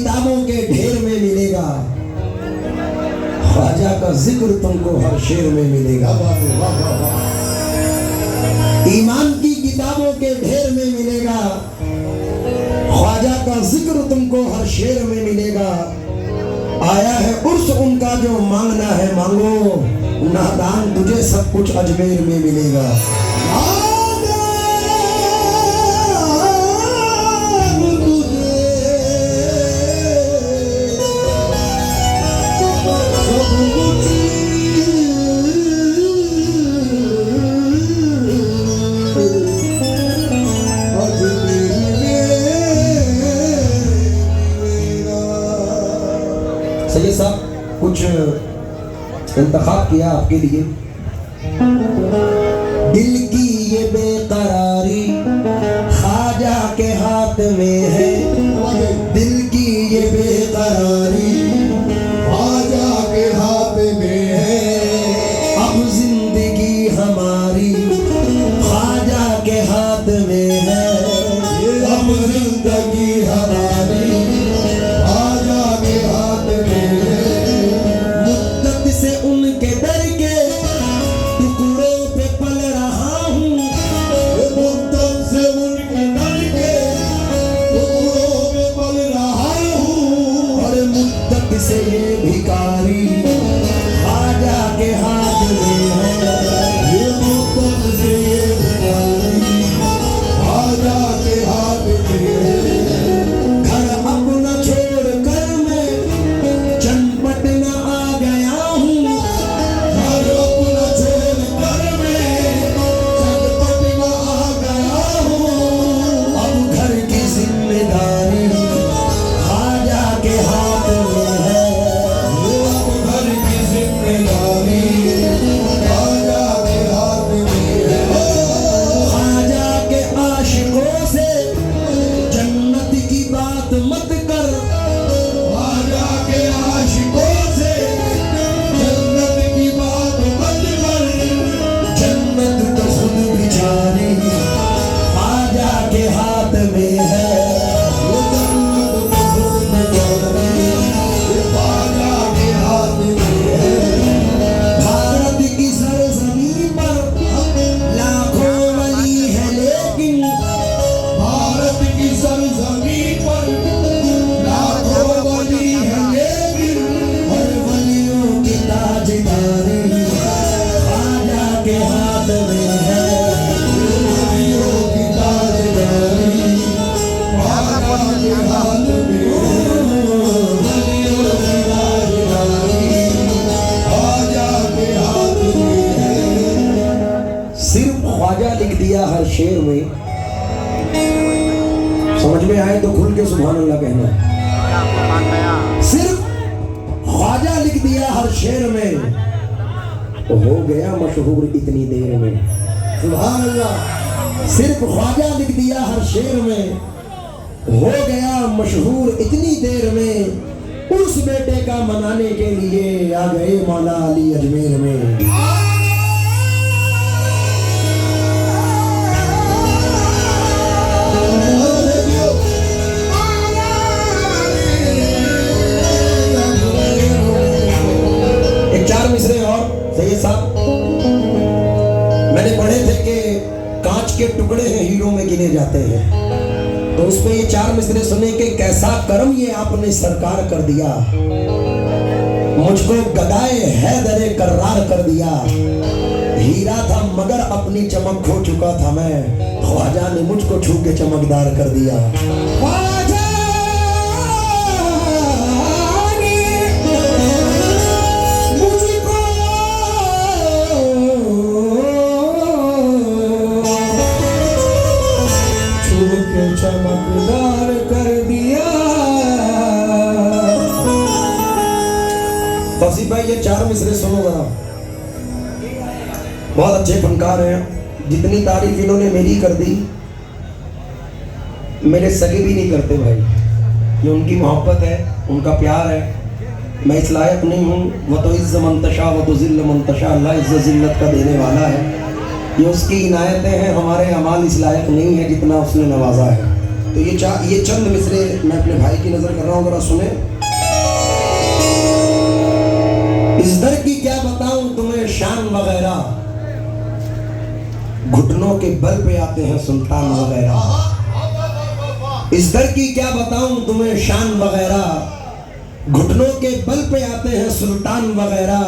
किताबों के ढेर में मिलेगा, ख्वाजा का जिक्र तुमको हर शेर में मिलेगा। ईमान की किताबों के ढेर में मिलेगा, ख्वाजा का जिक्र तुमको हर शेर में मिलेगा। आया है उर्स उनका जो मांगना है मांगो, नादान तुझे सब कुछ अजमेर में मिलेगा। सैयद साहब कुछ इंतखाब किया आपके लिए। दिल की ये बेकरारी ख्वाजा के हाथ में है, दिल की ये बेकरारी ख्वाजा के हाथ में है। अब जिंदगी हमारी ख्वाजा के हाथ में है, अब जिंदगी हमारी ख्वाजा के हाथ में है। मुद्दत से उनके दर के टुकड़ों पे पल रहा हूँ, मुद्दत से उनके दर के टुकड़ों पे पल रहा हूँ। और मुद्दत से ये भिखारी ख्वाजा के हाथ में है, ये मुद्दत से ये भिखारी ख्वाजा के हाथ में है। घर अपना छोड़ कर मैं चनपट न आ गया हूँ, घर अपना छोड़ कर मैं चनपट न आ गया हूँ। अब घर की जिम्मेदारी ख्वाजा के हाथ में है, अब घर की जिम्मेदारी ख्वाजा के हाथ में है। ख्वाजा के आशिकों से जन्नत की बात मत कर, ख्वाजा के आशिकों से जन्नत की बात मत कर। जन्नत तो खुद बिचारी ख्वाजा के हाथ में है, वो जन्नत तो खुद बिचारी ख्वाजा के हाथ में है। भारत की सरजमीन पर लाखों वली है लेकिन, भारत की सरजमीन पर लाखों वली है लेकिन, हर वलियों की ताजदारी ख्वाजा के हाथ में है, वलियों की ताजदारी ख्वाजा के हाथ में है, वलियों की ताजदारी ख्वाजा के हाथ में है। सिर्फ ख्वाजा लिख दिया हर शेर में, समझ में आए तो खुल के सुभान अल्लाह कहना। सिर्फ ख्वाजा लिख दिया हर शेर में, तो हो गया मशहूर इतनी देर में। सुभान अल्लाह। सिर्फ ख्वाजा लिख दिया हर शेर में, हो गया मशहूर इतनी देर में। उस बेटे का मनाने के लिए आ गए मौला अली अजमेर में। एक चार मिसरे और सैयद साहब, मैंने पढ़े थे कि कांच के टुकड़े हैं हीरो में गिने जाते हैं, तो उस पे ये चार मिसरे सुने कि कैसा कर्म ये आपने सरकार कर दिया, मुझको गदाए हैदरे कर्रार कर दिया। हीरा था मगर अपनी चमक खो चुका था मैं, ख्वाजा ने मुझको छू के चमकदार कर दिया। ख्वाजा ने मुझको छू के चमकदार कर दिया। तौसीफ भाई ये चार मिसरे सुनो जरा, बहुत अच्छे फनकार हैं। जितनी तारीफ इन्होंने मेरी कर दी, मेरे सगे भी नहीं करते भाई। ये उनकी मोहब्बत है, उनका प्यार है। मैं इस लायक नहीं हूँ। वह तो इज़्ज़ मंतशा व तो ज़िल्ल मंतशा, अल्लाह इज़्ज़त ज़िल्लत का देने वाला है। ये उसकी इनायतें हैं, हमारे अमाल इस लायक नहीं है जितना उसने नवाजा है। तो ये चंद मिसरे मैं अपने भाई की नजर कर रहा हूं, जरा सुने। इस दर की क्या बताऊं तुम्हें शान वगैरह, घुटनों के बल पे आते हैं सुल्तान वगैरह। इस दर की क्या बताऊं तुम्हें शान वगैरह, घुटनों के बल पे आते हैं सुल्तान वगैरह।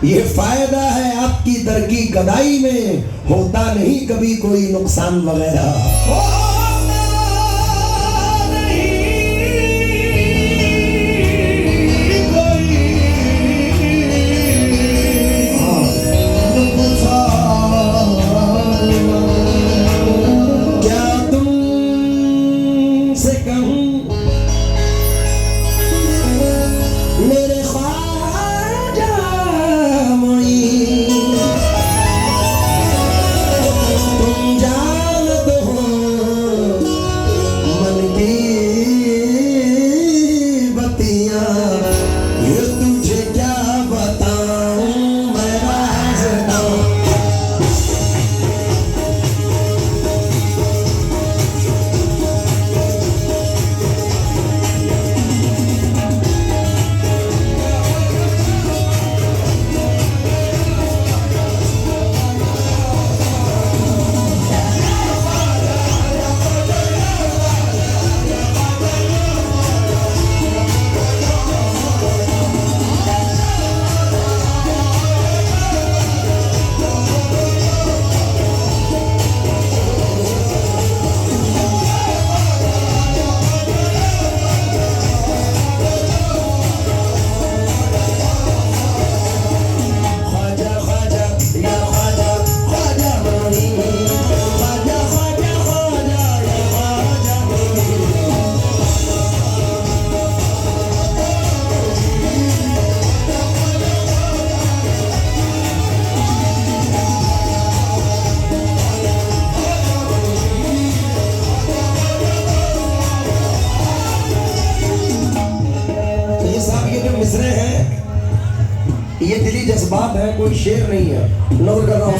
ये फायदा है आपकी दर की गदाई में, होता नहीं कभी कोई नुकसान वगैरह। ये दिली जज्बात है, कोई शेर नहीं है। नोट कर रहा हूँ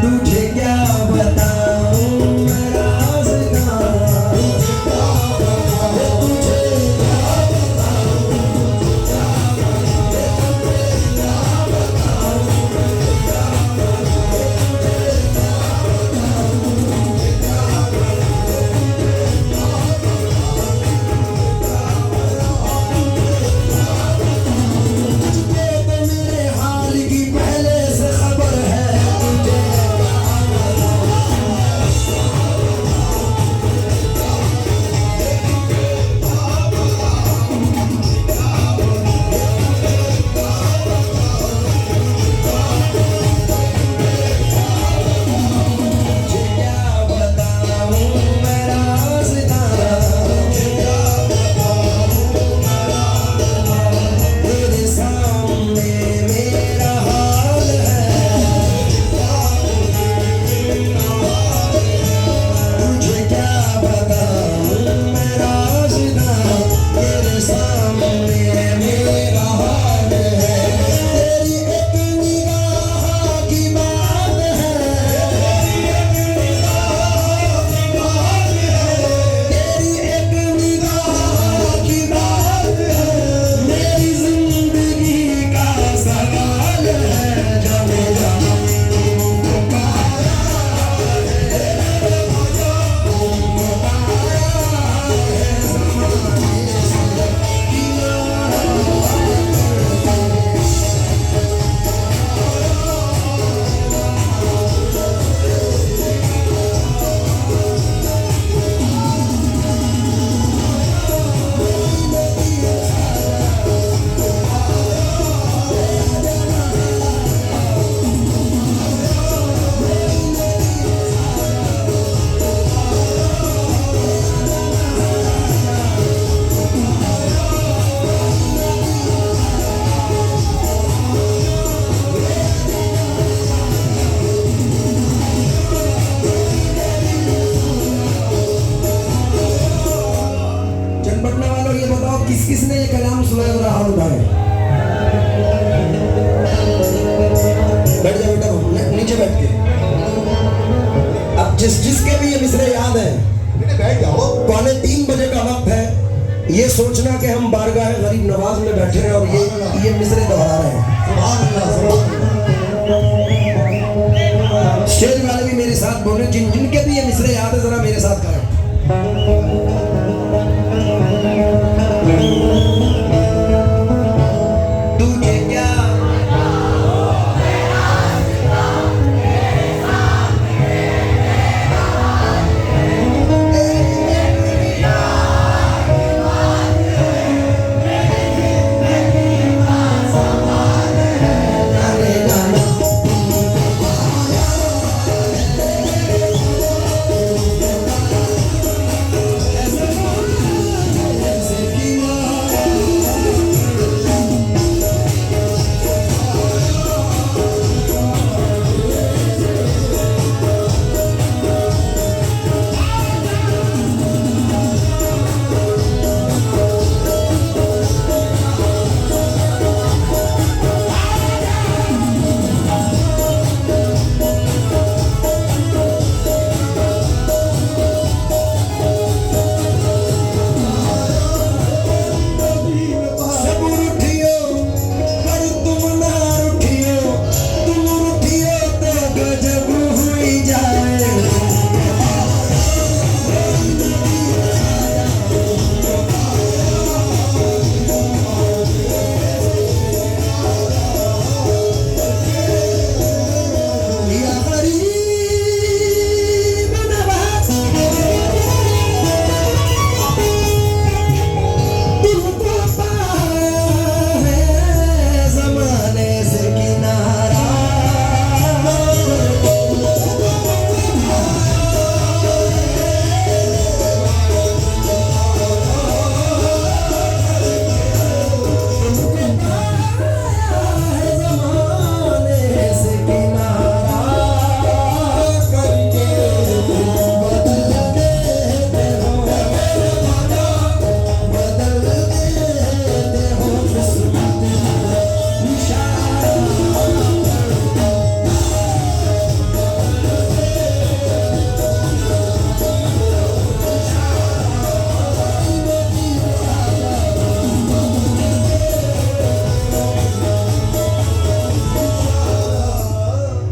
तुझे क्या बताऊं मैं राज़ का, किसने ये कलाम सुनाया, जरा हाथ उठाए। बैठ जा बेटा, नीचे बैठ के। अब जिसके भी ये मिसरे याद है, बैठ जाओ। 2:45 का वक्त है, ये सोचना कि हम बारगाह गरीब नवाज में बैठे हैं और ये मिसरे दोहरा रहे हैं। स्टेज वाले भी मेरे साथ बोले, जिनके भी ये मिसरे याद है जरा मेरे साथ करें। तुझे क्या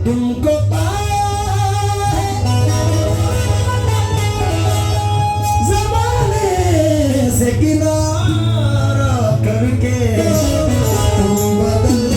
तुमको ज़माने से किनारा करके तुम बदलते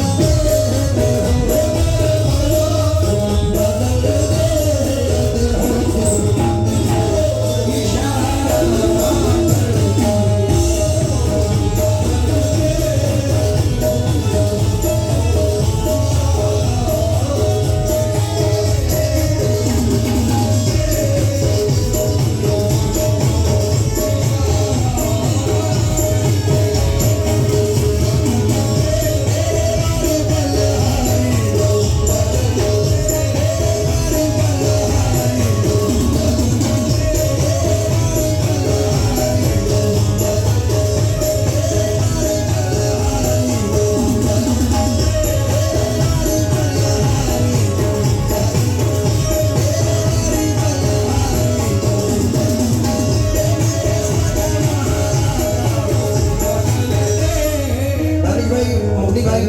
मोदी भाई,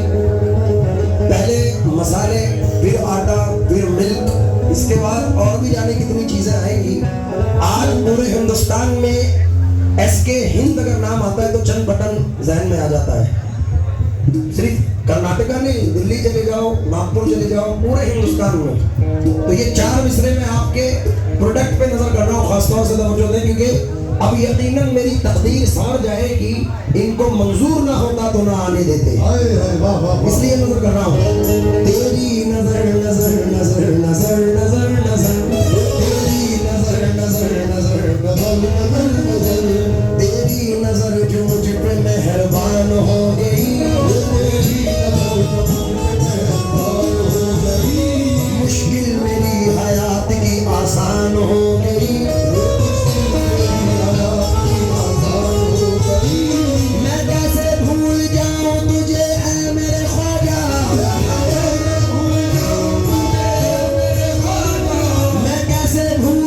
पहले मसाले, फिर आटा, फिर मिल्क, इसके बाद और भी जाने कितनी चीजें आएंगी। आज पूरे हिंदुस्तान में एसके हिंद अगर नाम आता है तो चंद बटन जहन में आ जाता है। सिर्फ कर्नाटका नहीं, दिल्ली चले जाओ, नागपुर चले जाओ, पूरे हिंदुस्तान में। तो ये 4 मिसरे में आपके प्रोडक्ट पे नजर कर रहा हूँ, खासतौर से तवज्जो दें, क्योंकि अब यकीनन मेरी तकदीर सार जाएगी, इनको मंजूर ना होता तो ना आने देते, इसलिए नजर कर रहा हूँ। तेरी नजर नजर नजर नजर नजर नजर, तेरी नजर नजर नजर नजर नजर, तेरी नजर जो मुझ पे मेहरबान हो गई, मुश्किल मेरी हयात की आसान हो गई। मैं कैसे भूल जाऊं तुझे ऐ मेरे ख्वाजा, मैं कैसे भूल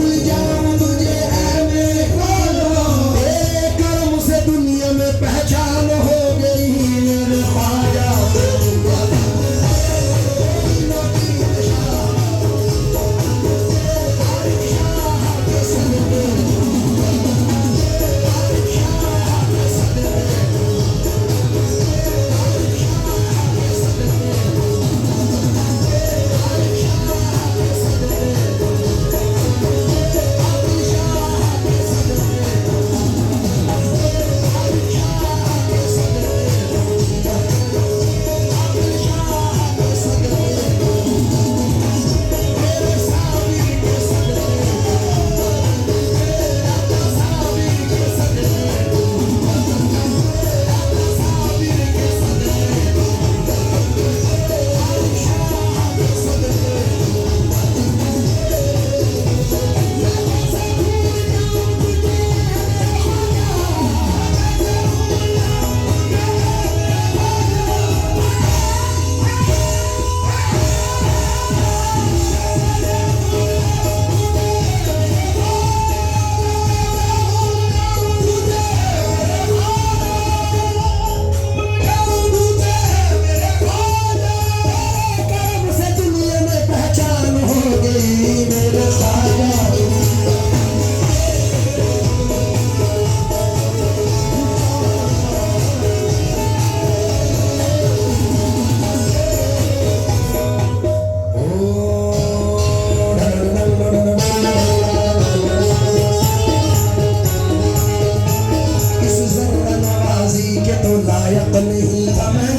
लायक नहीं था मैं,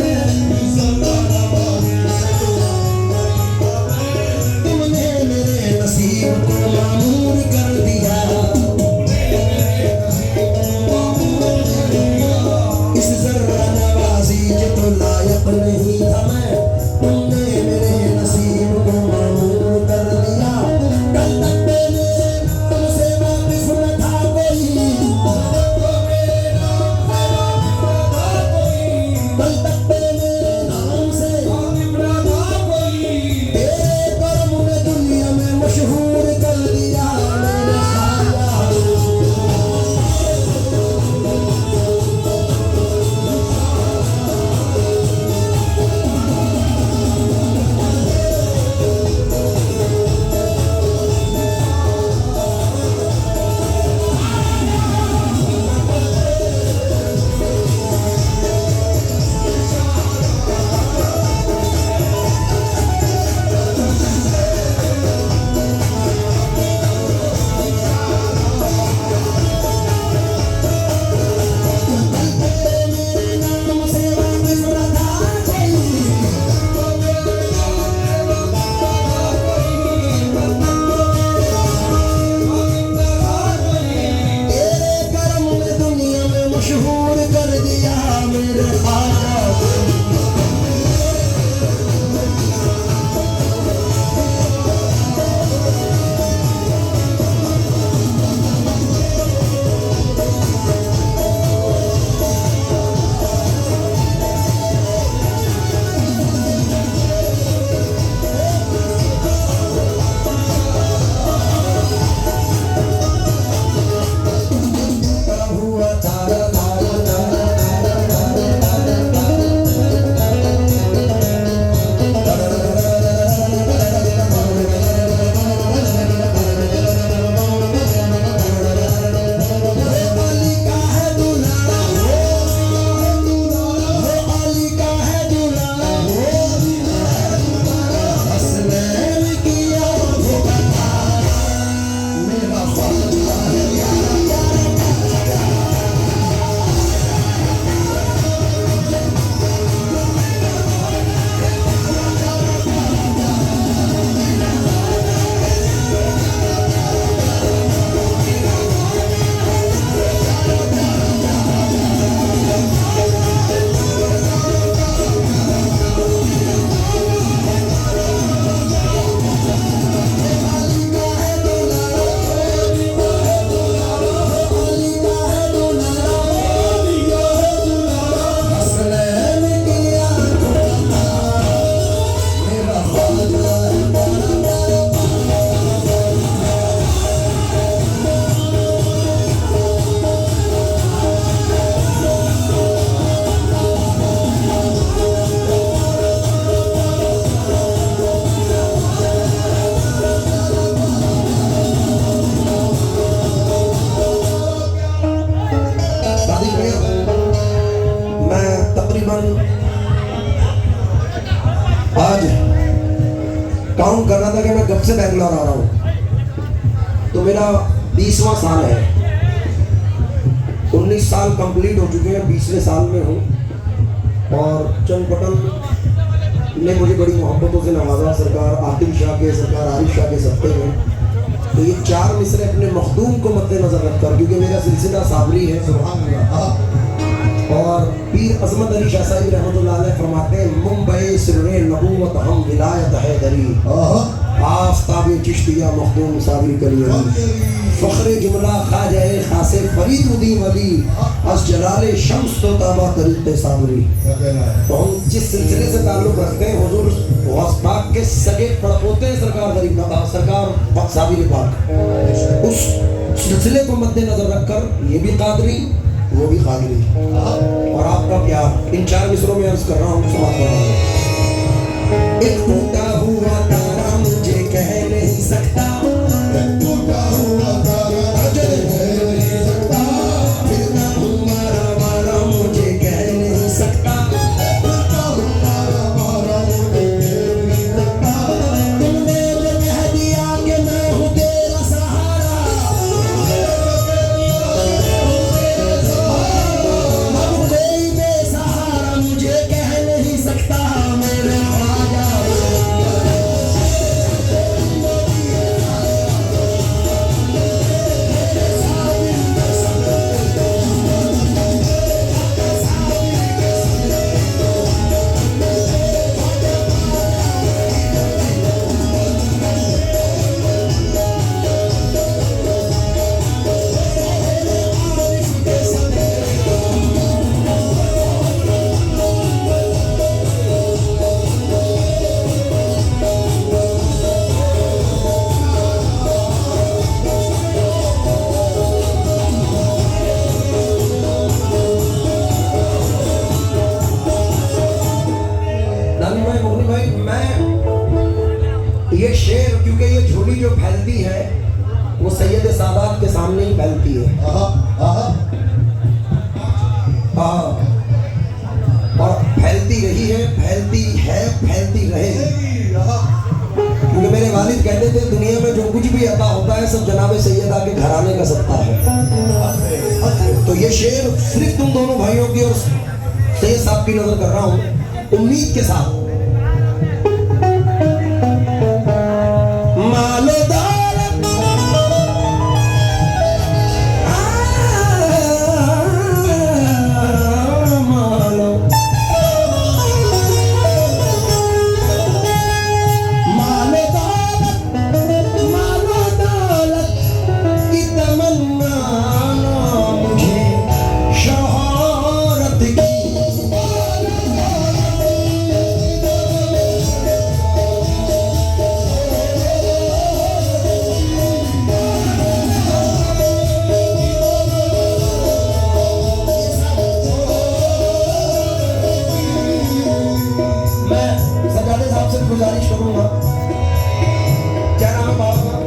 तुमने मेरे नसीब को मामूर कर दिया। इस जर्रा नवाजी के तो लायक नहीं था मैं, तुमने मेरे नसीब को मामूर कर दिया। कल तक मैंने तुमसे वाकिफ न था कोई, कल तक मैंने नाम से वाकिफ न था कोई, तेरे कर्म ने दुनिया में मशहूर कर दिया मेरे ख्वाजा। मशहूर कर दिया मेरे ख्वाजा। हुआ तारा तारा तारा आज काउंट कर रहा था कि मैं कब से बैंगलोर आ रहा हूँ, तो मेरा 20वां साल है। 19 साल कंप्लीट हो चुके हैं, 20वें साल में हूँ। और चंद पटल ने मुझे बड़ी मोहब्बतों से नवाजा, सरकार आतिम शाह के, सरकार आरिफ शाह के सबके में। तो ये 4 मिसरे अपने मखदूम को मद्देनजर रखकर, क्योंकि मेरा सिलसिला साबरी है, सुभान अल्लाह। और पीर अजमत अली शाह साहिब रहमतुल्लाह अलैह फरमाते हैं, मुंबई सिर्रे नबूवत हम विलायत हैदरी, आफताब चिश्तिया मखदूम साबरी करिए, फख्रे जुमला ख्वाजा खासे फरीदुद्दीन वली, अस जलाले शम्स तो ताबा तरीक़े साबरी। तो हम जिस सिलसिले से ताल्लुक़ रखते हैं, हुजूर गौस पाक के सगे पड़पोते हैं सरकार गरीब सरकार साबिर पाक, उस सिलसिले को मद्देनजर रखकर ये भी कादरी वो भी कादरी, और आपका प्यार इन 4 मिसरों में अर्ज कर रहा हूँ, समाप्त कर रहा हूँ। एक टूटा हुआ तारा मुझे कह नहीं सकता, एक टूटा हुआ तारा मुझे कह नहीं सकता, फिरता हूँ मारा मारा मुझे कह नहीं सकता, फिरता हूँ मारा मारा मुझे कह नहीं सकता। तुमने जो कह दिया कि मैं हूँ तेरा सहारा, अब कोई बेसहारा जो फैलती है वो सैयद सादात के सामने ही फैलती है। और फैलती रही है, फैलती है, फैलती रहेगी। क्योंकि मेरे वालिद कहते थे दुनिया में जो कुछ भी अता होता है सब जनाब सैयदा के घराने का सत्ता है। तो ये शेर सिर्फ तुम दोनों भाइयों की और सैयद साहब की नजर कर रहा हूं उम्मीद के साथ। मालो दौलत मालो मालो दौलत की तमन्ना मुझे शोहरत की। गुजारिश करूंगा, क्या नाम है बाबा का?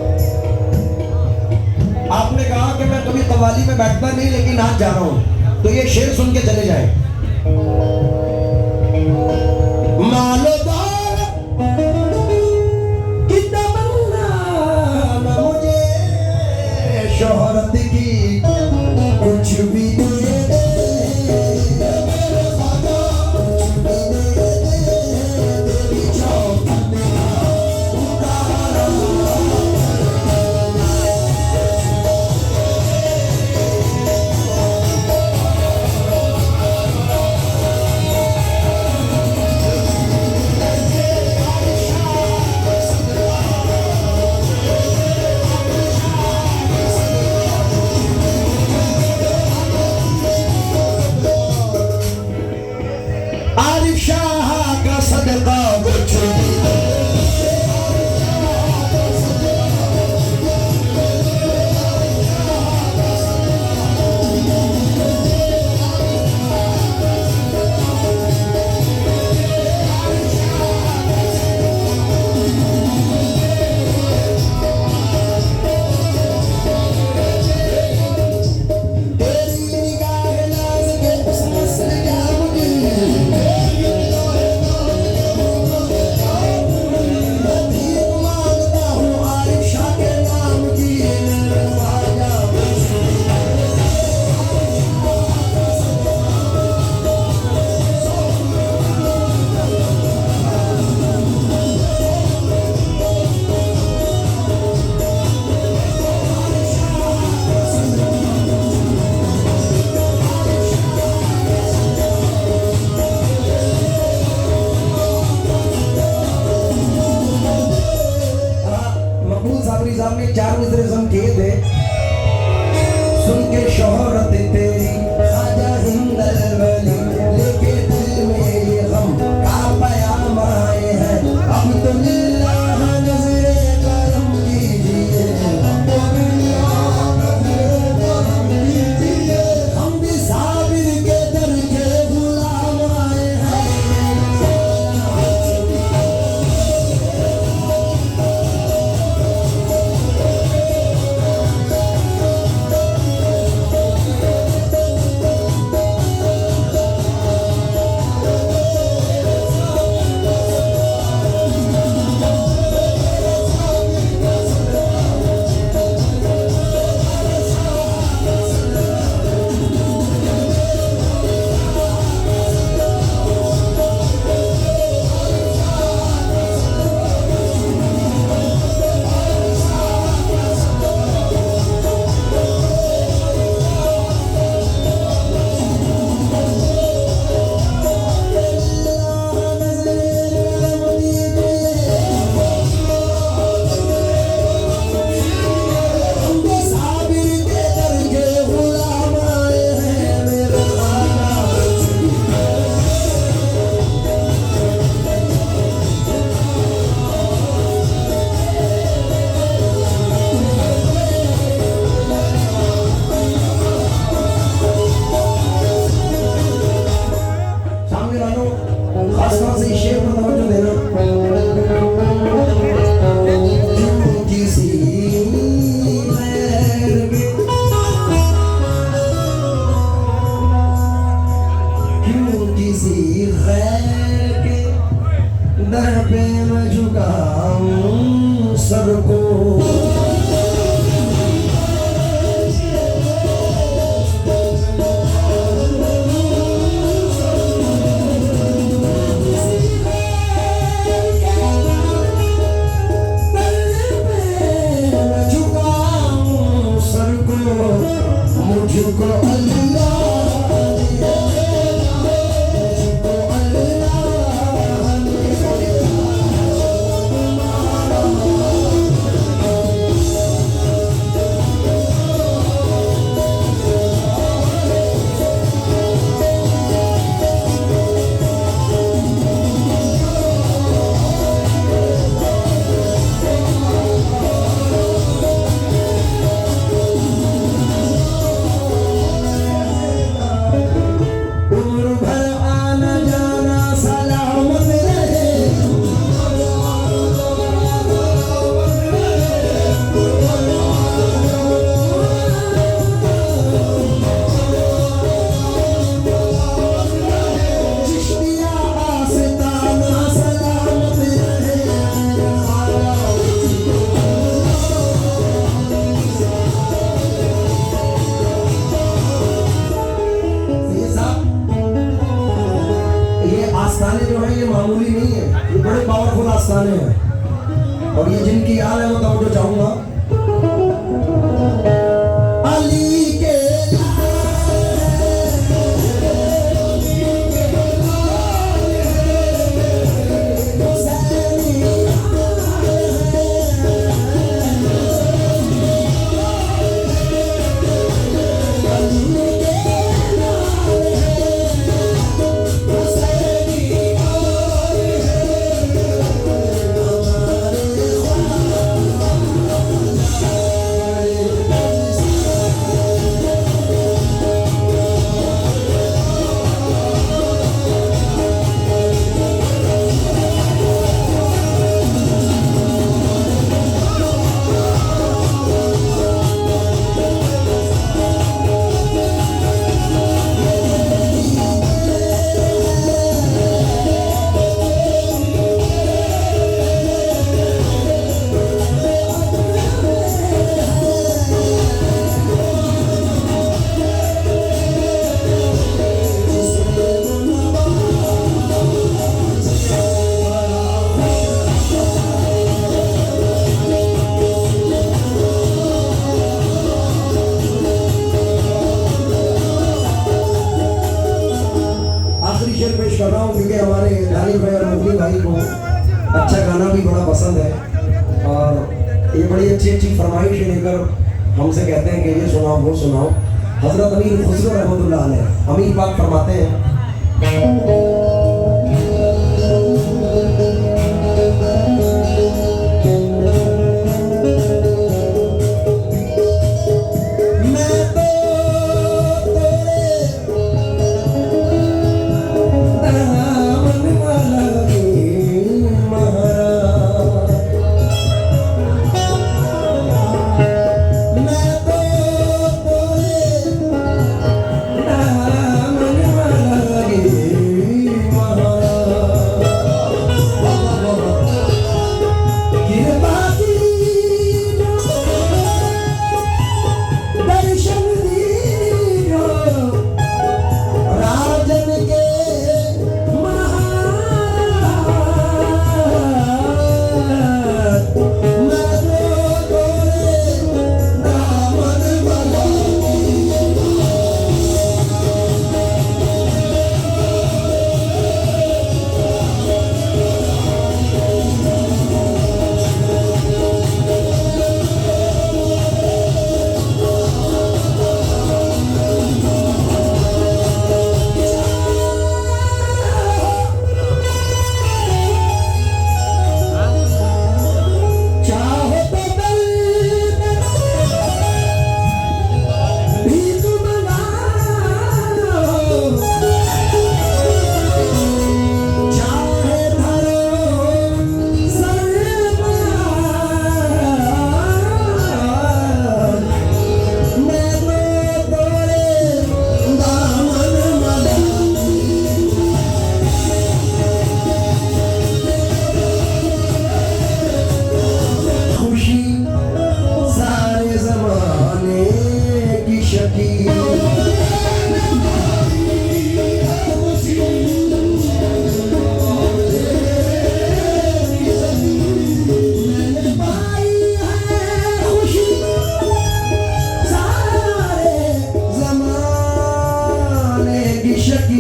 आपने कहा कि मैं कभी कव्वाली में बैठता नहीं लेकिन आज जा रहा हूं, तो ये शेर सुन के चले जाए। मालो दौलत की तमन्ना न मुझे शोहरत की, कुछ भी दे दे किसी खैर के दर पे मैं झुकाऊं सर को। मुझको आस्थाने जो है ये मामूली नहीं है, ये बड़े पावरफुल आस्थाने हैं। और ये जिनकी याद है वो तो जो चाहूंगा अली के पेश कर रहा हूँ क्योंकि हमारे दानिश भाई और मुगली भाई को अच्छा गाना भी बड़ा पसंद है और ये बड़ी अच्छी अच्छी फरमाइश लेकर हमसे कहते हैं कि ये सुनाओ वो सुनाओ। हजरत अमीर खुसरो रहमतुल्लाह अलैह अमीर पाक फरमाते हैं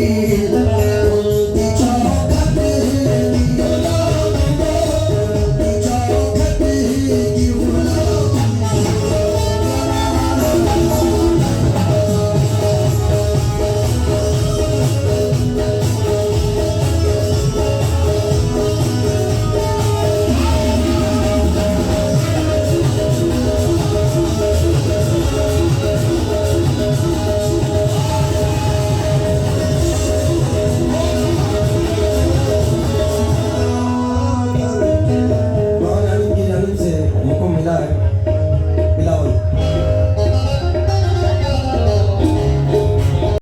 दिल